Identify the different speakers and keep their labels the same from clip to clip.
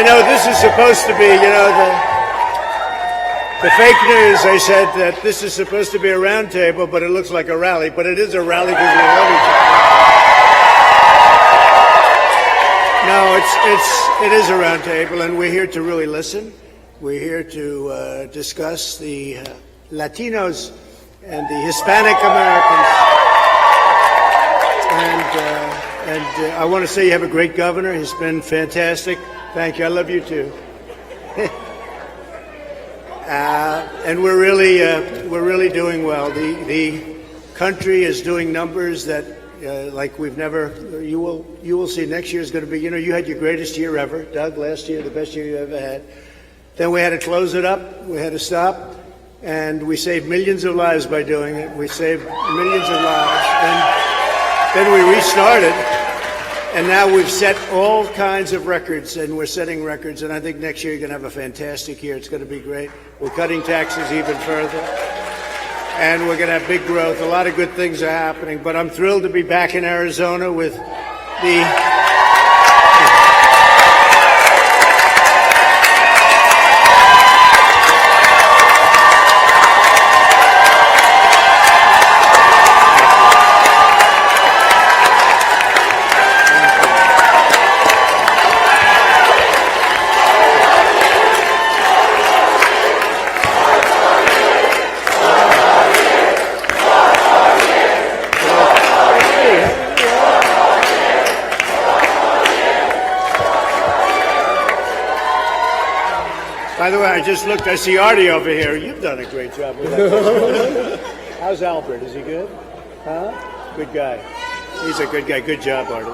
Speaker 1: I know this is supposed to be, the fake news. They said that this is supposed to be a round table, but it looks like a rally. But it is a rally because we love each other. No, it is a round table, and we're here to really listen. We're here to discuss the Latinos and the Hispanic Americans. And I want to say you have a great governor. He's been fantastic. Thank you. I love you too. And we're really doing well. The country is doing numbers that like we've never. You will see next year is going to be. You had your greatest year ever, Doug. Last year, the best year you ever had. Then we had to close it up. We had to stop, and we saved millions of lives by doing it. We saved millions of lives, and then we restarted. And now we've set all kinds of records, and we're setting records, and I think next year you're going to have a fantastic year. It's going to be great. We're cutting taxes even further, and we're going to have big growth. A lot of good things are happening, but I'm thrilled to be back in Arizona with the... By the way, I just looked. I see Artie over here. You've done a great job with that. How's Albert? Is he good? Huh? Good guy. He's a good guy. Good job, Artie.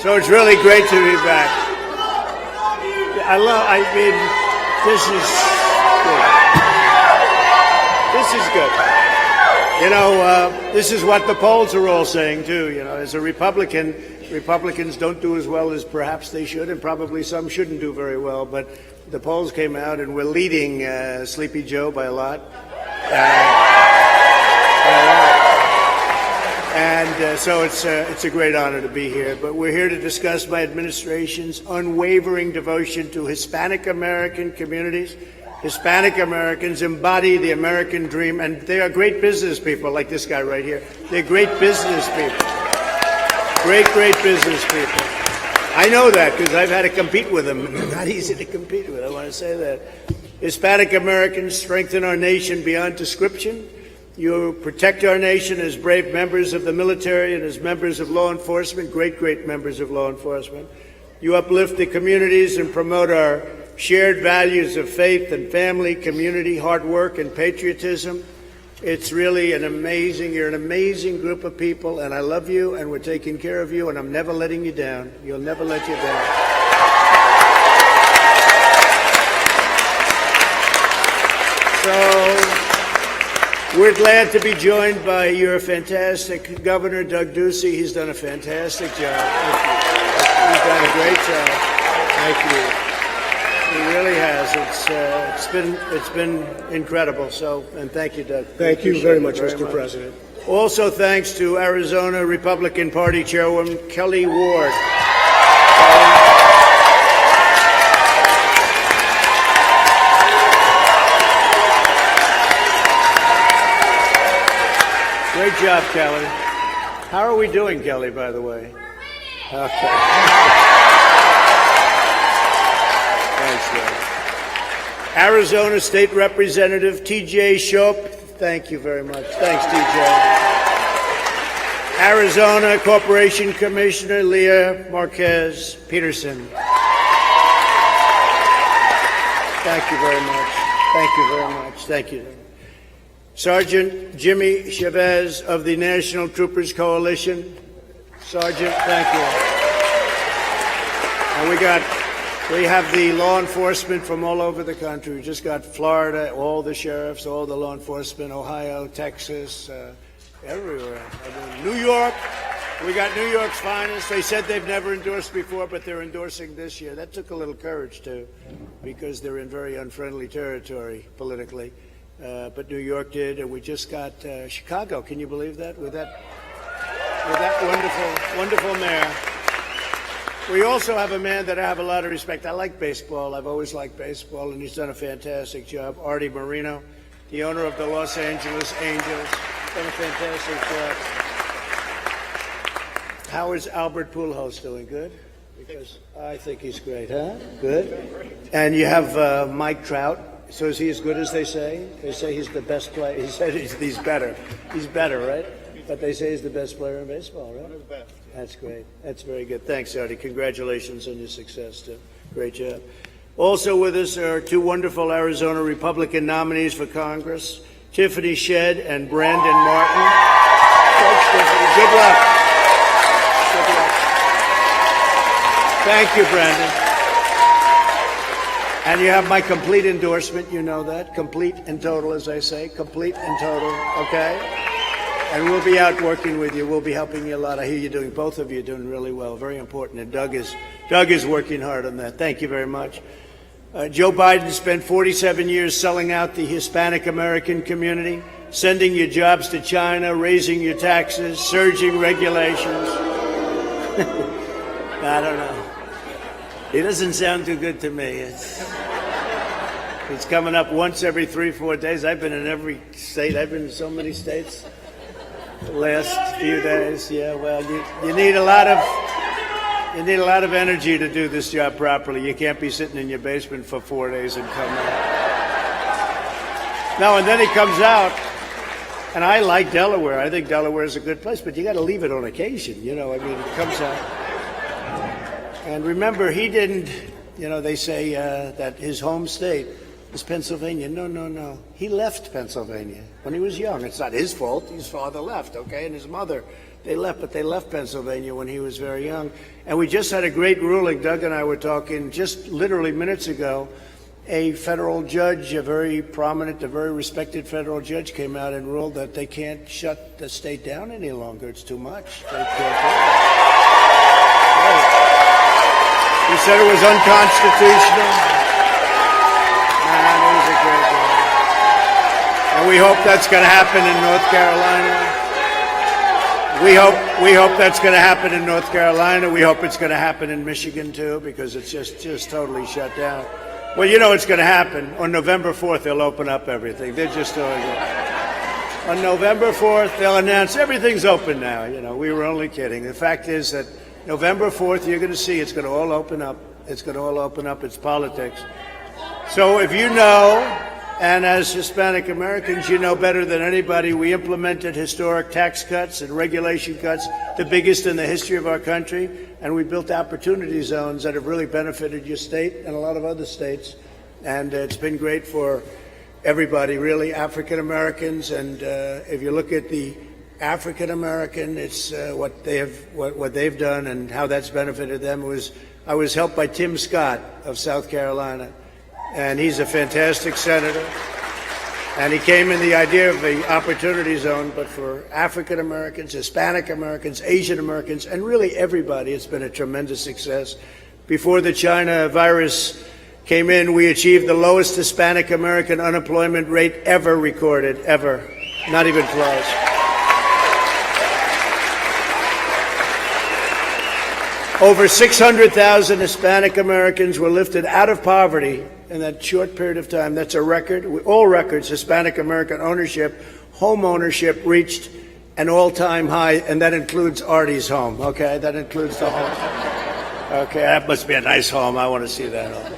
Speaker 1: So it's really great to be back. This is good. This is what the polls are all saying, too. As a Republican, Republicans don't do as well as perhaps they should, and probably some shouldn't do very well, but the polls came out, and we're leading Sleepy Joe by a lot. So it's a great honor to be here. But we're here to discuss my administration's unwavering devotion to Hispanic American communities. Hispanic Americans embody the American dream, and they are great business people, like this guy right here. They're great business people. Great business people. I know that because I've had to compete with them. They're not easy to compete with. I want to say that. Hispanic Americans strengthen our nation beyond description. You protect our nation as brave members of the military and as members of law enforcement, great members of law enforcement. You uplift the communities and promote our shared values of faith and family, community, hard work, and patriotism. It's really you're an amazing group of people, and I love you, and we're taking care of you, and I'm never letting you down. You'll never let you down. So we're glad to be joined by your fantastic Governor, Doug Ducey. He's done a fantastic job. He's done a great job. Thank you. He really has. It's been incredible. And thank you, Doug.
Speaker 2: Thank you very much, Mr. President.
Speaker 1: Also, thanks to Arizona Republican Party Chairwoman Kelly Ward. Great job, Kelly. How are we doing, Kelly, by the way? Okay. Thanks, Kelly. Arizona State Representative T.J. Shope. Thank you very much. Thanks, T.J. Arizona Corporation Commissioner Leah Marquez Peterson. Thank you very much. Thank you very much. Thank you. Sergeant Jimmy Chavez of the National Troopers Coalition. Sergeant, thank you. And we have the law enforcement from all over the country. We just got Florida, all the sheriffs, all the law enforcement, Ohio, Texas, everywhere. New York, we got New York's finest. They said they've never endorsed before, but they're endorsing this year. That took a little courage, too, because they're in very unfriendly territory politically. But New York did, and we just got Chicago. Can you believe that? With that wonderful mayor. We also have a man that I have a lot of respect. I like baseball. I've always liked baseball, and he's done a fantastic job. Artie Moreno, the owner of the Los Angeles Angels, done a fantastic job. How is Albert Pujols doing? Good? Because I think he's great, huh? Good. And you have Mike Trout. So is he as good as they say? They say he's the best player. He said he's better. He's better, right? But they say he's the best player in baseball, right? One of the best. That's great. That's very good. Thanks, Artie. Congratulations on your success, too. Great job. Also with us are two wonderful Arizona Republican nominees for Congress, Tiffany Shedd and Brandon Martin. Thanks, Tiffany. Good luck. Good luck. Thank you, Brandon. And you have my complete endorsement. You know that. Complete and total, as I say. Complete and total. Okay? And we'll be out working with you. We'll be helping you a lot. I hear you doing, both of you doing really well. Very important. And Doug is working hard on that. Thank you very much. Joe Biden spent 47 years selling out the Hispanic American community, sending your jobs to China, raising your taxes, surging regulations. I don't know. It doesn't sound too good to me. It's coming up once every 3-4 days. I've been in every state. I've been in so many states the last few days. Yeah, well, you need a lot of energy to do this job properly. You can't be sitting in your basement for 4 days and come out. No, and then he comes out, and I like Delaware. I think Delaware is a good place, but you got to leave it on occasion. You know, I mean, it comes out. And remember, he didn't, you know, they say that his home state is Pennsylvania. No. He left Pennsylvania when he was young. It's not his fault. His father left, okay, and his mother. They left Pennsylvania when he was very young. And we just had a great ruling. Doug and I were talking just literally minutes ago. A federal judge, a very prominent, a very respected federal judge came out and ruled that they can't shut the state down any longer. It's too much. They can't do it. Right. He said it was unconstitutional, and it was a great day. And we hope that's going to happen in North Carolina. We hope that's going to happen in North Carolina. We hope it's going to happen in Michigan, too, because it's just totally shut down. Well, you know it's going to happen. On November 4th, they'll open up everything. They're just doing it. On November 4th, they'll announce everything's open now. You know, we were only kidding. The fact is that November 4th, you're going to see it's going to all open up. It's going to all open up. It's politics. So if you know, and as Hispanic Americans, you know better than anybody, we implemented historic tax cuts and regulation cuts, the biggest in the history of our country, and we built opportunity zones that have really benefited your state and a lot of other states. And it's been great for everybody, really, African Americans. And if you look at the African American, it's what they've done and how that's benefited them. I was helped by Tim Scott of South Carolina, and he's a fantastic senator. And he came in the idea of the opportunity zone, but for African Americans, Hispanic Americans, Asian Americans, and really everybody, it's been a tremendous success. Before the China virus came in, we achieved the lowest Hispanic American unemployment rate ever recorded, ever. Not even close. Over 600,000 Hispanic Americans were lifted out of poverty in that short period of time. That's a record. All records, Hispanic American ownership, home ownership reached an all-time high, and that includes Artie's home, okay? That includes the home. Okay, that must be a nice home. I want to see that home.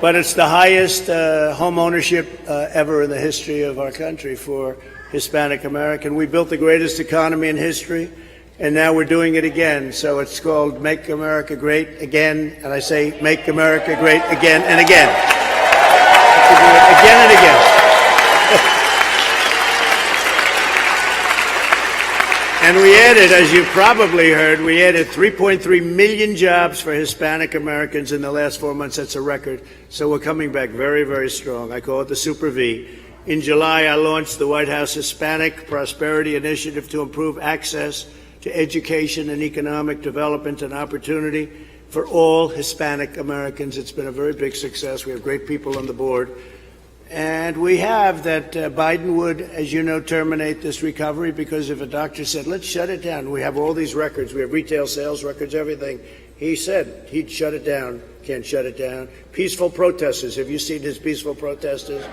Speaker 1: But it's the highest home ownership ever in the history of our country for Hispanic American. We built the greatest economy in history. And now we're doing it again. So it's called Make America Great Again. And I say Make America Great Again and again. Again and again. And we added, as you've probably heard, we added 3.3 million jobs for Hispanic Americans in the last 4 months. That's a record. So we're coming back very, very strong. I call it the Super V. In July, I launched the White House Hispanic Prosperity Initiative to improve access to education and economic development and opportunity for all Hispanic Americans. It's been a very big success. We have great people on the board. And we have that Biden would, as you know, terminate this recovery because if a doctor said, let's shut it down, we have all these records. We have retail sales records, everything. He said he'd shut it down. Can't shut it down. Peaceful protesters. Have you seen his peaceful protesters?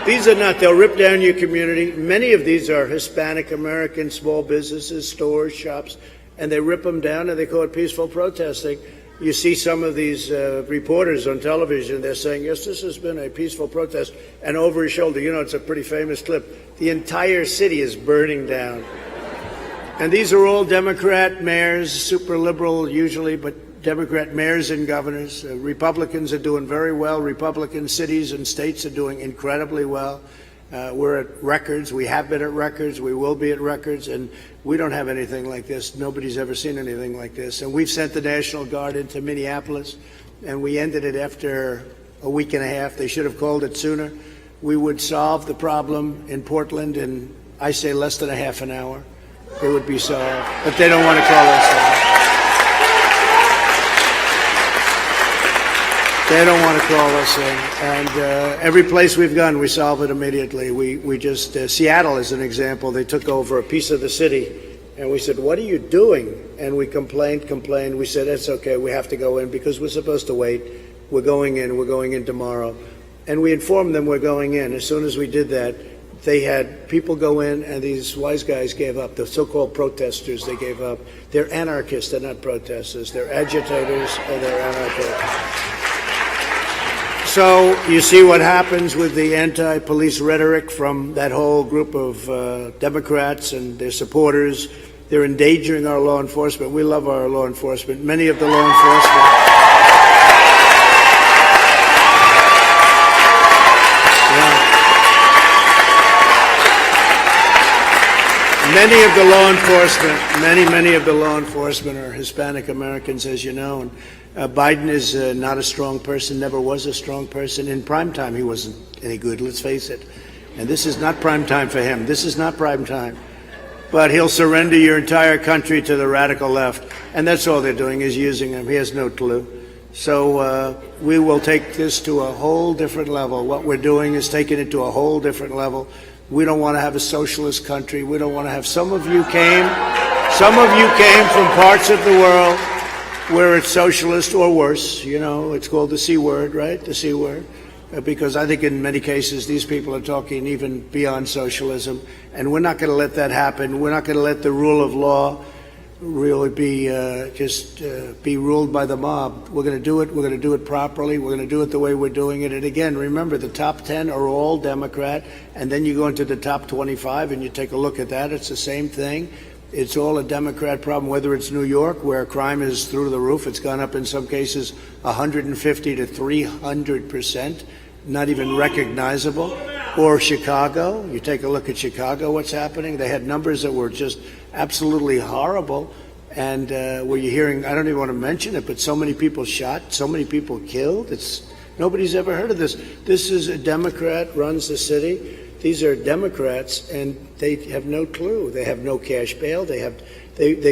Speaker 1: These are not. They'll rip down your community. Many of these are Hispanic American small businesses, stores, shops, and they rip them down and they call it peaceful protesting. You see some of these reporters on television, they're saying, yes, this has been a peaceful protest. And over his shoulder, you know, it's a pretty famous clip. The entire city is burning down. And these are all Democrat mayors, super liberal usually, but Democrat mayors and governors. Republicans are doing very well. Republican cities and states are doing incredibly well. We're at records. We have been at records. We will be at records. And we don't have anything like this. Nobody's ever seen anything like this. And we've sent the National Guard into Minneapolis, and we ended it after a week and a half. They should have called it sooner. We would solve the problem in Portland in, I say, less than a half an hour. It would be solved. But they don't want to call us that. They don't want to call us in. And every place we've gone, we solve it immediately. We just, Seattle is an example. They took over a piece of the city, and we said, what are you doing? And we complained. We said, it's okay, we have to go in because we're supposed to wait. We're going in tomorrow. And we informed them we're going in. As soon as we did that, they had people go in, and these wise guys gave up. The so-called protesters, they gave up. They're anarchists. They're not protesters. They're agitators, and they're anarchists. So you see what happens with the anti-police rhetoric from that whole group of Democrats and their supporters. They're endangering our law enforcement. We love our law enforcement. Many of the law enforcement. Many of the law enforcement are Hispanic Americans, as you know. And Biden is not a strong person, never was a strong person. In prime time, he wasn't any good, let's face it. And this is not prime time for him. This is not prime time. But he'll surrender your entire country to the radical left. And that's all they're doing, is using him. He has no clue. So we will take this to a whole different level. What we're doing is taking it to a whole different level. We don't want to have a socialist country. We don't want to have, some of you came from parts of the world where it's socialist or worse. You know, it's called the C word, right? The C word. Because I think in many cases these people are talking even beyond socialism. And we're not going to let that happen. We're not going to let the rule of law really be be ruled by the mob. We're going to do it. We're going to do it properly. We're going to do it the way we're doing it. And again, remember, the top 10 are all Democrat, and then you go into the top 25 and you take a look at that. It's the same thing. It's all a Democrat problem, whether it's New York, where crime is through the roof. It's gone up in some cases 150 to 300%, not even recognizable. Or Chicago. You take a look at Chicago, what's happening. They had numbers that were just absolutely horrible. And where you're hearing, I don't even want to mention it, but so many people shot, so many people killed. Nobody's ever heard of this. This is a Democrat runs the city. These are Democrats, and they have no clue. They have no cash bail. They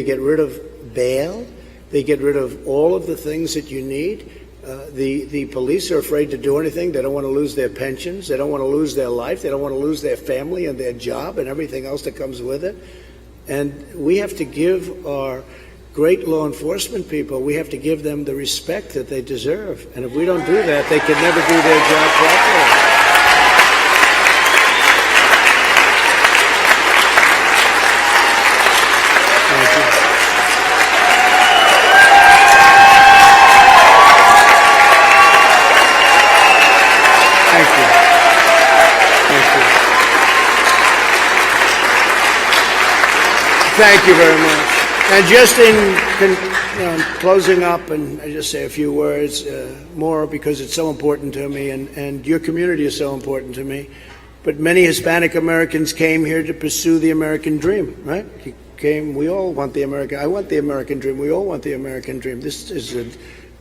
Speaker 1: get rid of bail. They get rid of all of the things that you need. The police are afraid to do anything. They don't want to lose their pensions. They don't want to lose their life. They don't want to lose their family and their job and everything else that comes with it. And we have to give our great law enforcement people, we have to give them the respect that they deserve. And if we don't do that, they can never do their job properly. Thank you very much. And just in closing up, and I just say a few words more because it's so important to me, and your community is so important to me. But many Hispanic Americans came here to pursue the American dream, right? We all want the I want the American dream. We all want the American dream. This is,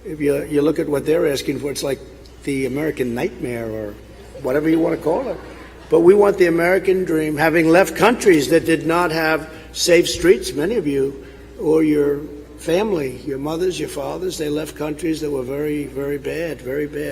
Speaker 1: if you look at what they're asking for, it's like the American nightmare or whatever you want to call it. But we want the American dream, having left countries that did not have safe streets, many of you, or your family, your mothers, your fathers, they left countries that were very, very bad,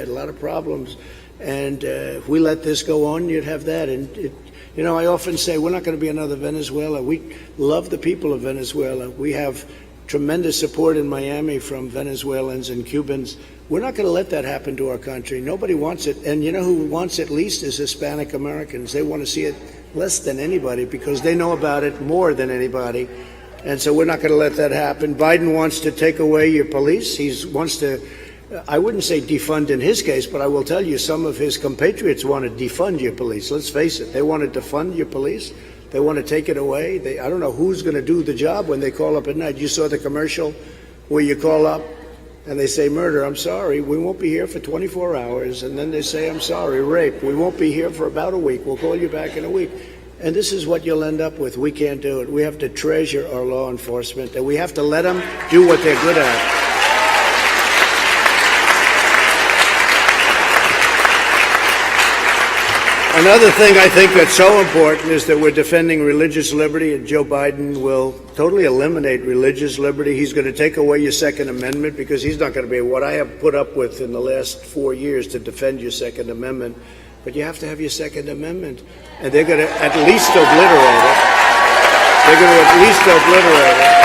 Speaker 1: a lot of problems. And if we let this go on, you'd have that. And, you know, I often say we're not going to be another Venezuela. We love the people of Venezuela. We have tremendous support in Miami from Venezuelans and Cubans. We're not going to let that happen to our country. Nobody wants it. And you know who wants it least is Hispanic Americans. They want to see it less than anybody because they know about it more than anybody. And so we're not going to let that happen. Biden wants to take away your police. He wants to, I wouldn't say defund in his case, but I will tell you some of his compatriots want to defund your police. Let's face it. They want to defund your police. They want to take it away. I don't know who's going to do the job when they call up at night. You saw the commercial where you call up and they say, murder, I'm sorry, we won't be here for 24 hours. And then they say, I'm sorry, rape, we won't be here for about a week. We'll call you back in a week. And this is what you'll end up with. We can't do it. We have to treasure our law enforcement, and we have to let them do what they're good at. Another thing I think that's so important is that we're defending religious liberty, and Joe Biden will totally eliminate religious liberty. He's going to take away your Second Amendment because he's not going to be what I have put up with in the last 4 years to defend your Second Amendment. But you have to have your Second Amendment, and they're going to at least obliterate it. They're going to at least obliterate it.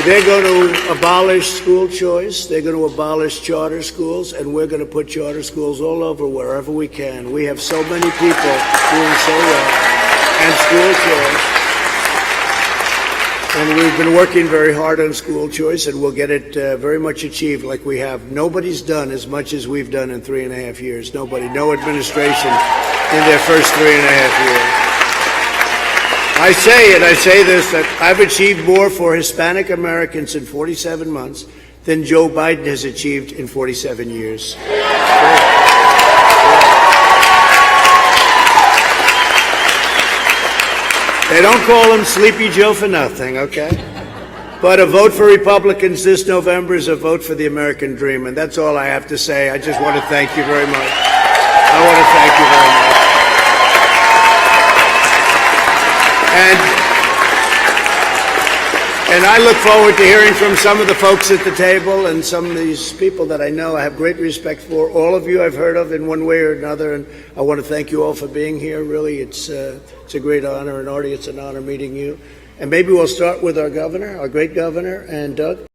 Speaker 1: They're going to abolish school choice. They're going to abolish charter schools, and we're going to put charter schools all over wherever we can. We have so many people doing so well, and school choice. And we've been working very hard on school choice, and we'll get it very much achieved like we have. Nobody's done as much as we've done in 3.5 years. Nobody, no administration in their first 3.5 years. I say this, that I've achieved more for Hispanic Americans in 47 months than Joe Biden has achieved in 47 years. They don't call him Sleepy Joe for nothing, okay? But a vote for Republicans this November is a vote for the American dream, and that's all I have to say. I just want to thank you very much. I want to thank you very much. And I look forward to hearing from some of the folks at the table and some of these people that I know I have great respect for. All of you I've heard of in one way or another, and I want to thank you all for being here. Really, it's a great honor, and Artie, it's an honor meeting you. And maybe we'll start with our governor, our great governor, and Doug.